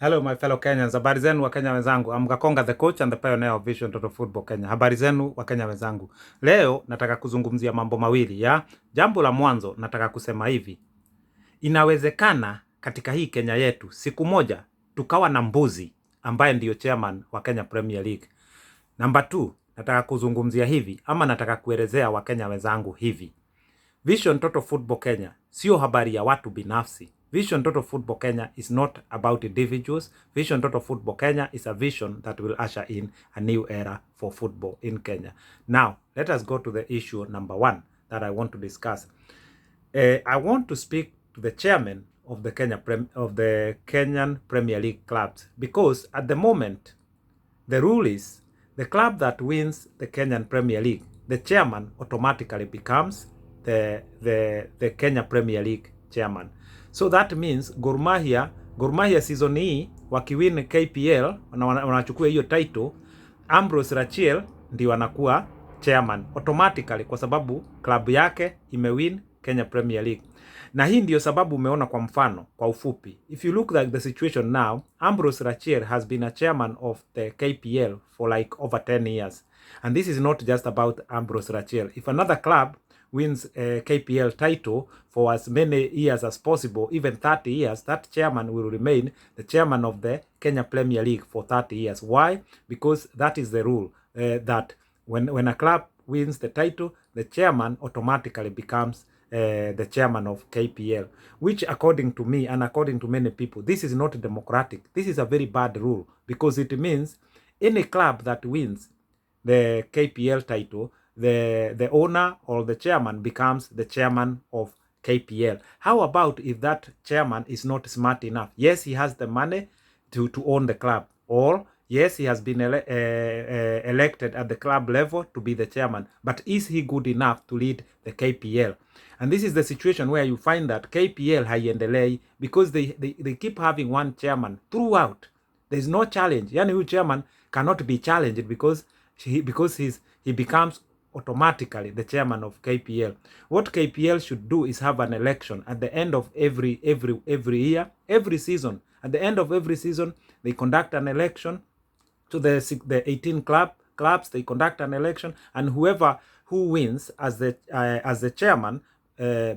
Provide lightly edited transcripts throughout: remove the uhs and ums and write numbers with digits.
Hello my fellow Kenyans, habari zenu wa Kenya wenzangu. I'm Gakonga the coach and the pioneer of Vision Total Football Kenya. Habari zenu wa Kenya wenzangu. Leo nataka kuzungumzia mambo mawili ya. Jambo la mwanzo nataka kusema hivi. Inawezekana katika hii Kenya yetu siku moja tukawa na mbuzi ambaye ndiyo chairman wa Kenya Premier League. Number 2, nataka kuzungumzia hivi ama nataka kuelezea wa Kenya wenzangu hivi. Vision Total Football Kenya sio habari ya watu binafsi. Vision Total Football Kenya is not about individuals. Vision Total Football Kenya is a vision that will usher in a new era for football in Kenya. Now, let us go to the issue number 1 that I want to discuss. I want to speak to the chairman of the Kenyan Premier League clubs, because at the moment the rule is the club that wins the Kenyan Premier League, the chairman automatically becomes the Kenya Premier League chairman. So that means Gor Mahia season hii wakiwin KPL wanachukua hiyo title, Ambrose Rachiel ndio wanakuwa chairman automatically kwa sababu klabu yake imewin Kenya Premier League. Na hii ndio sababu umeona kwa mfano, kwa ufupi, if you look at the situation now, Ambrose Rachiel has been a chairman of the KPL for like over 10 years. And this is not just about Ambrose Rachiel. If another club wins a KPL title for as many years as possible, even 30 years, that chairman will remain the chairman of the Kenya Premier League for 30 years. Why? Because that is the rule, that when a club wins the title, the chairman automatically becomes the chairman of KPL, which according to me and according to many people, this is not democratic. This is a very bad rule, because it means any club that wins the KPL title, the owner or the chairman becomes the chairman of KPL. How about if that chairman is not smart enough? Yes, he has the money to own the club, or yes, he has been elected at the club level to be the chairman, but is he good enough to lead the KPL? And this is the situation where you find that KPL haiendelei because they keep having one chairman throughout. There's no challenge. Yani huyu chairman cannot be challenged because he becomes automatically the chairman of KPL. What KPL should do is have an election at the end of every year, every season. At the end of every season, they conduct an election to the 18 clubs. They conduct an election, and whoever who wins as the chairman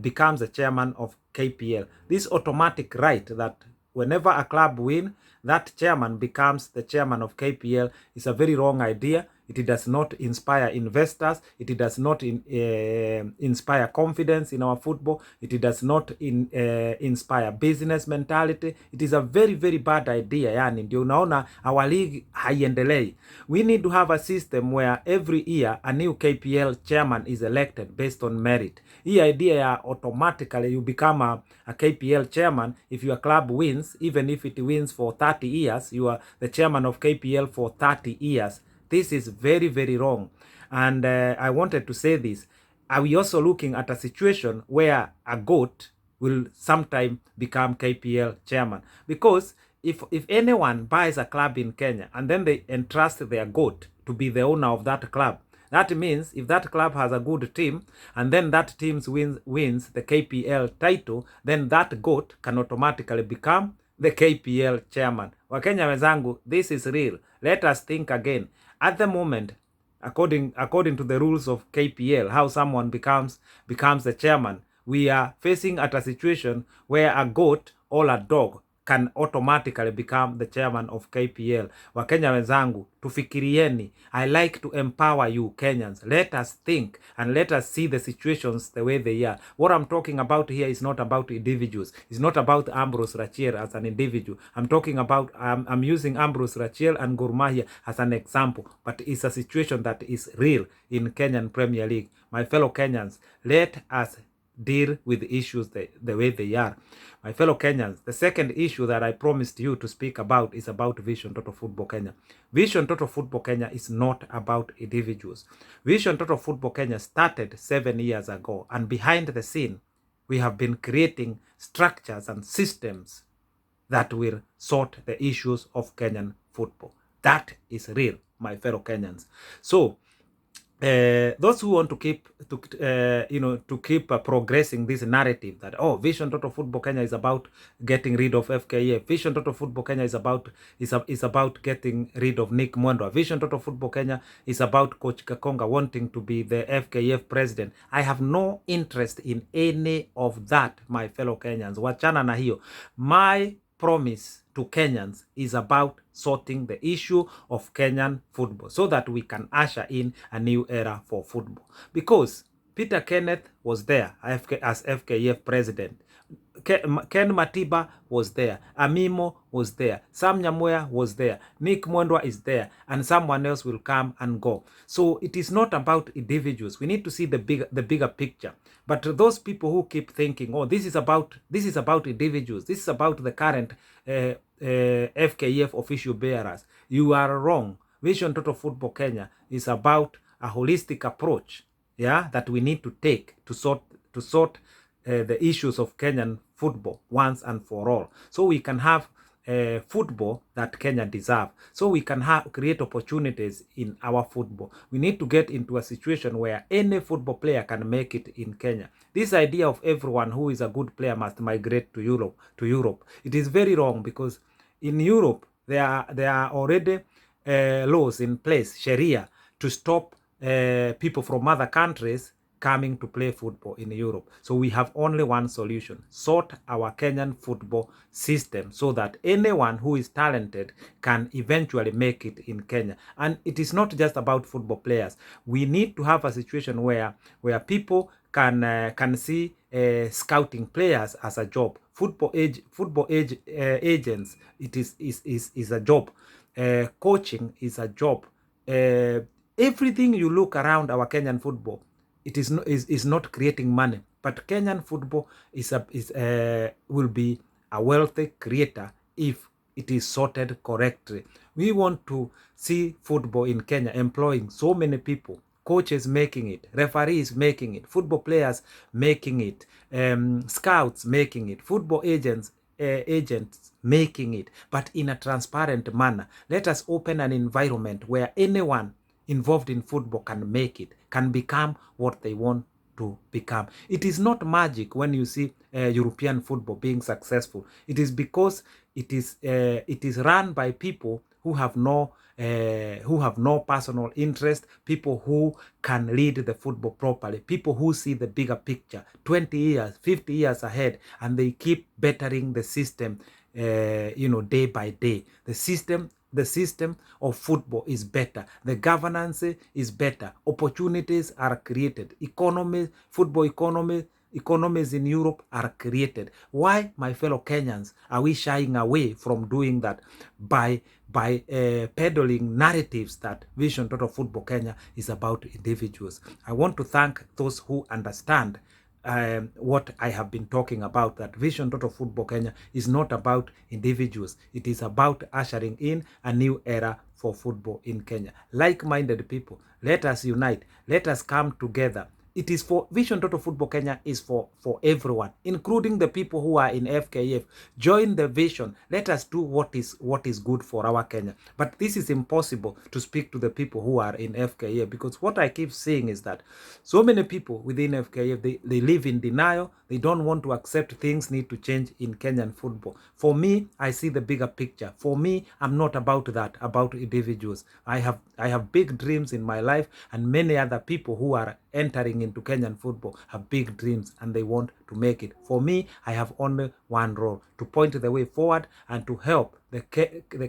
becomes the chairman of KPL. This automatic right that whenever a club win, that chairman becomes the chairman of KPL is a very wrong idea. It does not inspire investors. It does not inspire confidence in our football. It does not inspire business mentality. It is a very, very bad idea. Yani, ndio unaona our league haiendelei. We need to have a system where every year a new KPL chairman is elected based on merit. Hii idea ya automatically you become a KPL chairman if your club wins, even if it wins for 30 years, you are the chairman of KPL for 30 years. This is very, very wrong. And I wanted to say this. Are we also looking at a situation where a goat will sometime become KPL chairman? Because if anyone buys a club in Kenya and then they entrust their goat to be the owner of that club, that means if that club has a good team and then that team wins the KPL title, then that goat can automatically become the KPL chairman. Wakenya wenzangu, this is real. Let us think again. At the moment, according to the rules of KPL, how someone becomes the chairman, we are facing at a situation where a goat or a dog can automatically become the chairman of KPL. Wakenya wenzangu, tufikirieni. I like to empower you Kenyans. Let us think and let us see the situations the way they are. What I'm talking about here is not about individuals. It's not about Ambrose Rachiel as an individual. I'm talking about, I'm using Ambrose Rachiel and Gor Mahia as an example, but it's a situation that is real in Kenyan Premier League. My fellow Kenyans, let us deal with issues the way they are. My fellow Kenyans, the second issue that I promised you to speak about is about Vision Total Football Kenya. Vision Total Football Kenya is not about individuals. Vision Total Football Kenya started 7 years ago, and behind the scene, we have been creating structures and systems that will sort the issues of Kenyan football. That is real, my fellow Kenyans. So, those who want to keep progressing this narrative that, oh, Vision Total Football Kenya is about getting rid of FKF. Vision Total Football Kenya is about getting rid of Nick Mwendwa. Vision Total Football Kenya is about Coach Kakonga wanting to be the FKF president. I have no interest in any of that, my fellow Kenyans. Wachana na hiyo. My promise to Kenyans is about sorting the issue of Kenyan football so that we can usher in a new era for football. Because Peter Kenneth was there as FKF president. Ken Matiba was there. Amimo was there. Sam Nyamoya was there. Nick Mwendwa is there. And someone else will come and go. So it is not about individuals. We need to see the bigger picture. But those people who keep thinking, oh, this is about individuals. This is about the current FKF official bearers. You are wrong. Vision Total Football Kenya is about a holistic approach, yeah, that we need to take to sort the issues of Kenyan football once and for all, so we can have football that Kenya deserve, so we can create opportunities in our football. We need to get into a situation where any football player can make it in Kenya. This idea of everyone who is a good player must migrate to Europe, it is very wrong, because in Europe there are already laws in place, Sharia, to stop people from other countries coming to play football in Europe. So we have only one solution: sort our Kenyan football system so that anyone who is talented can eventually make it in Kenya. And it is not just about football players. We need to have a situation where people can see scouting players as a job. Football agents, it is a job. Coaching is a job. Everything you look around our Kenyan football, it is not creating money, but Kenyan football will be a wealthy creator if it is sorted correctly. We want to see football in Kenya employing so many people, coaches making it, referees making it, football players making it, scouts making it, football agents making it, but in a transparent manner. Let us open an environment where anyone involved in football can make it, can become what they want to become. It is not magic when you see European football being successful. It is because it is run by people who have no personal interest, people who can lead the football properly, people who see the bigger picture 20 years, 50 years ahead, and they keep bettering the system day by day. The system of football is better. The governance is better. Opportunities are created. Football economies in Europe are created. Why, my fellow Kenyans, are we shying away from doing that by peddling narratives that Vision Total Football Kenya is about individuals? I want to thank those who understand what I have been talking about, that Vision Total Football Kenya is not about individuals. It is about ushering in a new era for football in Kenya. Like-minded people, let us unite. Let us come together. It is for Vision Total Football Kenya is for everyone, including the people who are in FKF. Join the vision. Let us do what is good for our Kenya. But this is impossible to speak to the people who are in FKF, because what I keep saying is that so many people within FKF, they live in denial. They don't want to accept things need to change in Kenyan football. For me, I see the bigger picture. For me, I'm not about that, about individuals. I have big dreams in my life, and many other people who are entering into Kenyan football have big dreams and they want to make it. For me, I have only one role: to point the way forward and to help the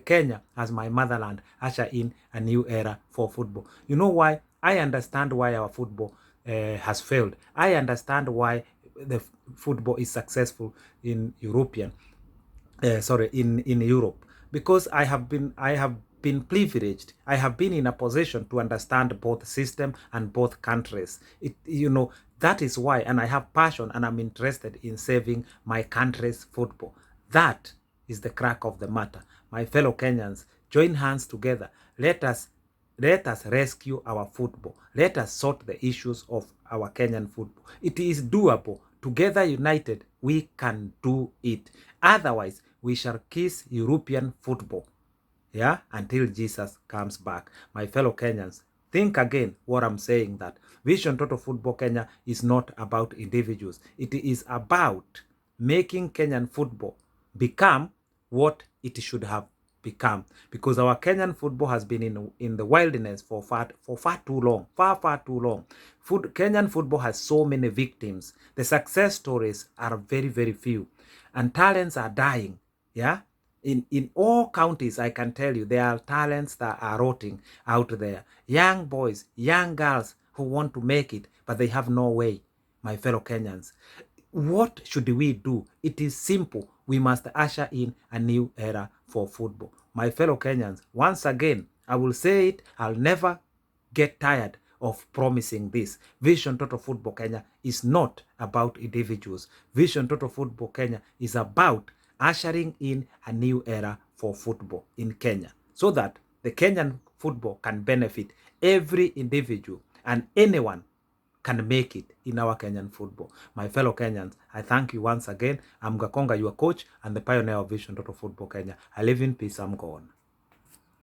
Kenya as my motherland usher in a new era for football. You know why? I understand why our football has failed. I understand why the football is successful in in Europe, because I have been privileged. I have been in a position to understand both system and both countries. That is why, and I have passion and I'm interested in saving my country's football. That is the crack of the matter. My fellow Kenyans, join hands together. Let us rescue our football. Let us sort the issues of our Kenyan football. It is doable. Together united, we can do it. Otherwise, we shall kiss European football, until Jesus comes back. My fellow Kenyans, think again what I'm saying, that Vision Total Football Kenya is not about individuals. It is about making Kenyan football become what it should have become, because our Kenyan football has been in the wilderness for far too long, far too long. Kenyan football has so many victims. The success stories are very, very few, and talents are dying. Yeah, in all counties, I can tell you, there are talents that are rotting out there. Young boys, young girls who want to make it, but they have no way. My fellow Kenyans, what should we do? It is simple. We must usher in a new era for football. My fellow Kenyans, once again, I will say it, I'll never get tired of promising this. Vision Total Football Kenya is not about individuals. Vision Total Football Kenya is about ushering in a new era for football in Kenya, so that the Kenyan football can benefit every individual and anyone can make it in our Kenyan football. My fellow Kenyans, I thank you once again. I'm Gakonga, your coach and the pioneer of Vision Total Football Kenya. I live in peace. I'm gone.